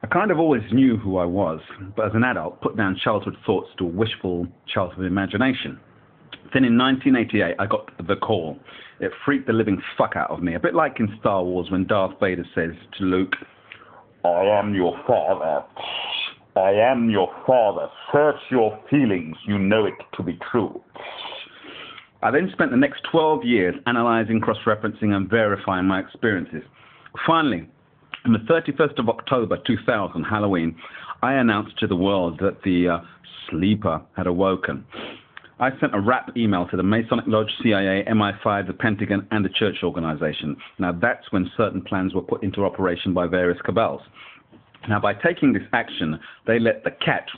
I kind of always knew who I was, but as an adult, put down childhood thoughts to a wishful childhood imagination. Then in 1988, I got the call. It freaked the living fuck out of me, a bit like in Star Wars when Darth Vader says to Luke, "I am your father. I am your father. Search your feelings. You know it to be true." I then spent the next 12 years analyzing, cross-referencing, and verifying my experiences. Finally, on the 31st of October 2000, Halloween, I announced to the world that the sleeper had awoken. I sent a rap email to the Masonic Lodge, CIA, MI5, the Pentagon, and the church organization. Now, that's when certain plans were put into operation by various cabals. Now, by taking this action, they let the cat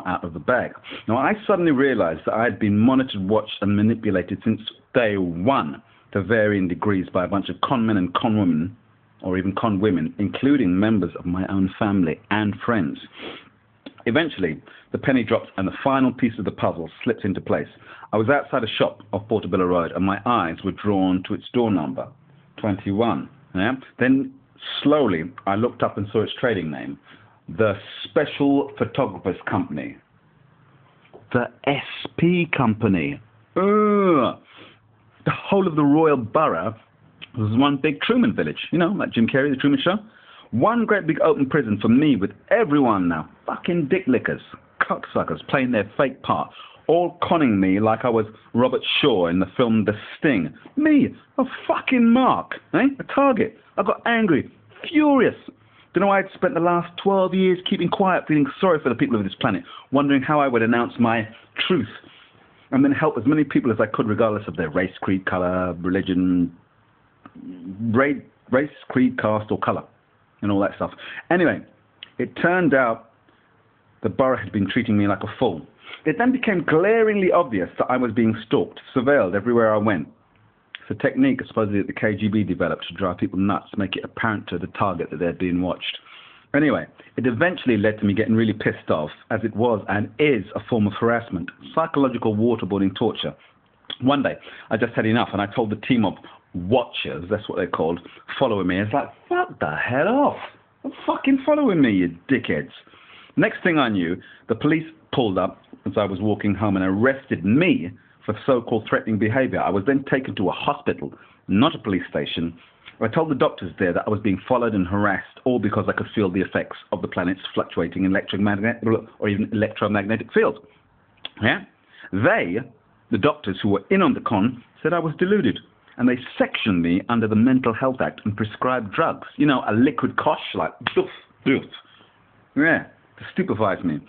out of the bag. Now, I suddenly realized that I had been monitored, watched, and manipulated since day one to varying degrees by a bunch of con men and con women, or even con women, including members of my own family and friends. Eventually, the penny dropped and the final piece of the puzzle slipped into place. I was outside a shop off Portobello Road and my eyes were drawn to its door number, 21. Yeah? Then, slowly, I looked up and saw its trading name, the Special Photographers Company. The SP Company. Ugh. The whole of the Royal Borough was one big Truman Village. You know, like Jim Carrey, The Truman Show. One great big open prison for me with everyone now. Fucking dick lickers, cocksuckers playing their fake part, all conning me like I was Robert Shaw in the film The Sting. Me, a fucking mark, eh? A target. I got angry, furious. Don't know why I'd spent the last 12 years keeping quiet, feeling sorry for the people of this planet, wondering how I would announce my truth, and then help as many people as I could, regardless of their race, creed, color, religion, race, creed, caste, or color, and all that stuff. Anyway, it turned out the borough had been treating me like a fool. It then became glaringly obvious that I was being stalked, surveilled everywhere I went. It's a technique supposedly that the KGB developed to drive people nuts, to make it apparent to the target that they're being watched. Anyway, it eventually led to me getting really pissed off, as it was and is a form of harassment, psychological waterboarding torture. One day, I just had enough, and I told the team of watchers, that's what they're called, following me. It's like, fuck the hell off. They're fucking following me, you dickheads. Next thing I knew, the police pulled up as I was walking home and arrested me for so-called threatening behavior. I was then taken to a hospital, not a police station. I told the doctors there that I was being followed and harassed, all because I could feel the effects of the planet's fluctuating electromagnetic or even electromagnetic field. Yeah? They, the doctors who were in on the con, said I was deluded, and they sectioned me under the Mental Health Act and prescribed drugs. You know, a liquid kosh, like, doof, doof. Yeah, to stupefy me.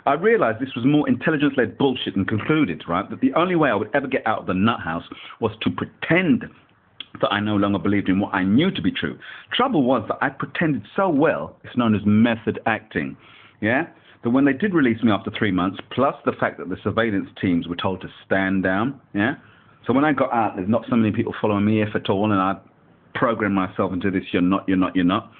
I realized this was more intelligence-led bullshit and concluded, right, that the only way I would ever get out of the nut house was to pretend that I no longer believed in what I knew to be true. Trouble was that I pretended so well, it's known as method acting, yeah? That when they did release me after 3 months, plus the fact that the surveillance teams were told to stand down, yeah? So when I got out, there's not so many people following me, if at all, and I programmed myself into this, you're not, you're not, you're not.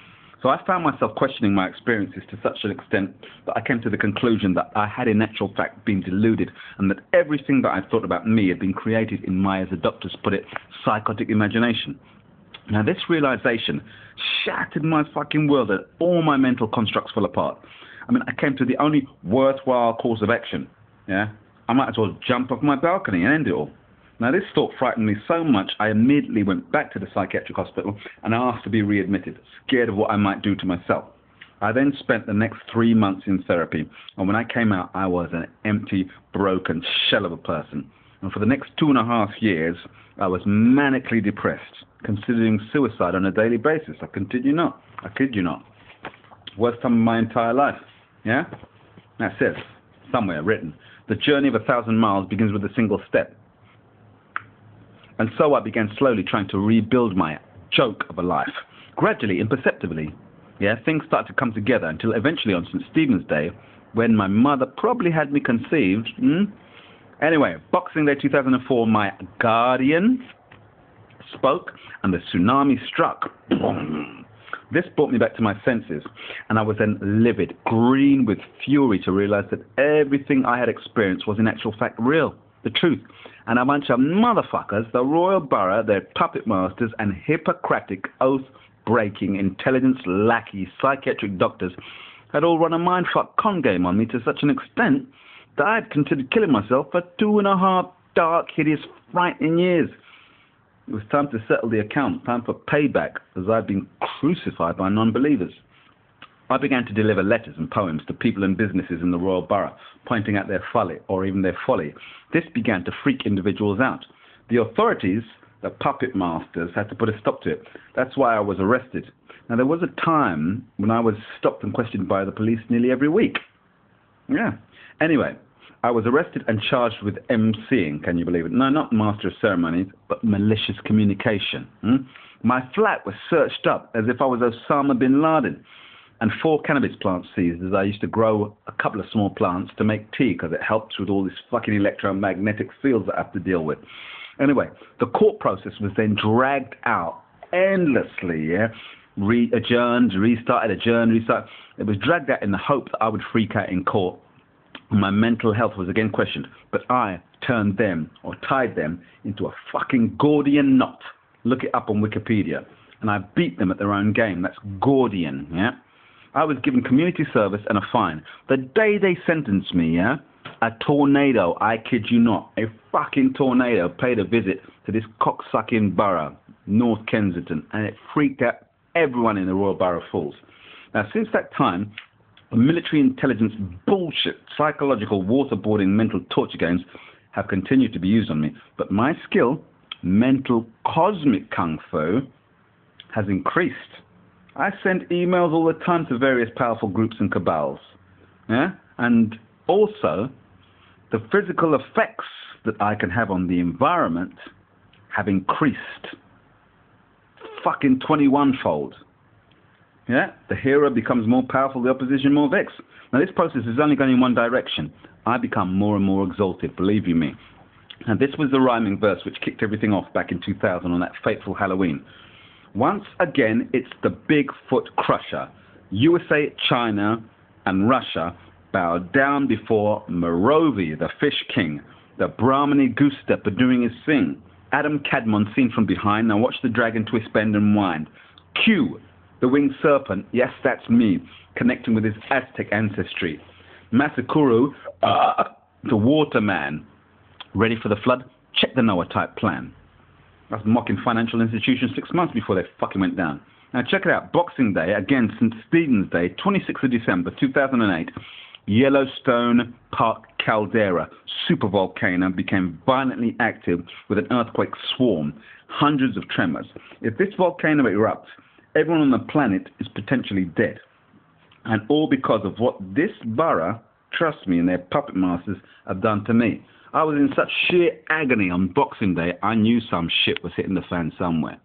So I found myself questioning my experiences to such an extent that I came to the conclusion that I had in actual fact been deluded, and that everything that I thought about me had been created in my, as the doctors put it, psychotic imagination. Now this realization shattered my fucking world, and all my mental constructs fell apart. I mean, I came to the only worthwhile course of action. Yeah, I might as well jump off my balcony and end it all. Now, this thought frightened me so much, I immediately went back to the psychiatric hospital and asked to be readmitted, scared of what I might do to myself. I then spent the next 3 months in therapy, and when I came out, I was an empty, broken shell of a person. And for the next 2.5 years, I was manically depressed, considering suicide on a daily basis. I kid you not. Worst time of my entire life. Yeah? That's it. Somewhere written. The journey of 1,000 miles begins with a single step. And so I began slowly trying to rebuild my joke of a life. Gradually, imperceptibly, yeah, things started to come together until eventually on St. Stephen's Day, when my mother probably had me conceived. Anyway, Boxing Day 2004, my guardian spoke and the tsunami struck. Boom. This brought me back to my senses, and I was then livid, green with fury to realize that everything I had experienced was in actual fact real. The truth, and a bunch of motherfuckers, the Royal Borough, their puppet masters, and Hippocratic, oath-breaking, intelligence lackey psychiatric doctors had all run a mindfuck con game on me to such an extent that I had considered killing myself for 2.5 dark, hideous, frightening years. It was time to settle the account, time for payback, as I'd been crucified by non-believers. I began to deliver letters and poems to people and businesses in the Royal Borough, pointing out their folly, or even their folly. This began to freak individuals out. The authorities, the puppet masters, had to put a stop to it. That's why I was arrested. Now, there was a time when I was stopped and questioned by the police nearly every week. Yeah. Anyway, I was arrested and charged with MCing, can you believe it? No, not Master of Ceremonies, but malicious communication. My flat was searched up as if I was Osama bin Laden, and 4 cannabis plants seized, as I used to grow a couple of small plants to make tea because it helps with all this fucking electromagnetic fields that I have to deal with. Anyway, the court process was then dragged out endlessly, yeah? Adjourned, restarted, adjourned, restarted. It was dragged out in the hope that I would freak out in court. My mental health was again questioned, but I turned them, or tied them, into a fucking Gordian knot. Look it up on Wikipedia. And I beat them at their own game. That's Gordian, yeah? I was given community service and a fine. The day they sentenced me, yeah, a tornado, I kid you not, a fucking tornado paid a visit to this cocksucking borough, North Kensington, and it freaked out everyone in the Royal Borough of Fools. Now, since that time, military intelligence bullshit, psychological waterboarding, mental torture games have continued to be used on me. But my skill, mental cosmic kung fu, has increased. I send emails all the time to various powerful groups and cabals. Yeah? And also, the physical effects that I can have on the environment have increased. Fucking 21-fold. Yeah? The hero becomes more powerful, the opposition more vexed. Now, this process is only going in one direction. I become more and more exalted, believe you me. And this was the rhyming verse which kicked everything off back in 2000 on that fateful Halloween. Once again, it's the Bigfoot crusher. USA, China, and Russia bow down before Merovi, the fish king. The Brahmani goose stepper doing his thing. Adam Cadmon seen from behind. Now watch the dragon twist, bend, and wind. Q, the winged serpent. Yes, that's me, connecting with his Aztec ancestry. Masakuru, the waterman. Ready for the flood? Check the Noah-type plan. I was mocking financial institutions 6 months before they fucking went down. Now check it out. Boxing Day, again, St. Stephen's Day, 26th of December, 2008. Yellowstone Park caldera, supervolcano, became violently active with an earthquake swarm, hundreds of tremors. If this volcano erupts, everyone on the planet is potentially dead. And all because of what this borough, trust me, and their puppet masters have done to me. I was in such sheer agony on Boxing Day, I knew some shit was hitting the fan somewhere.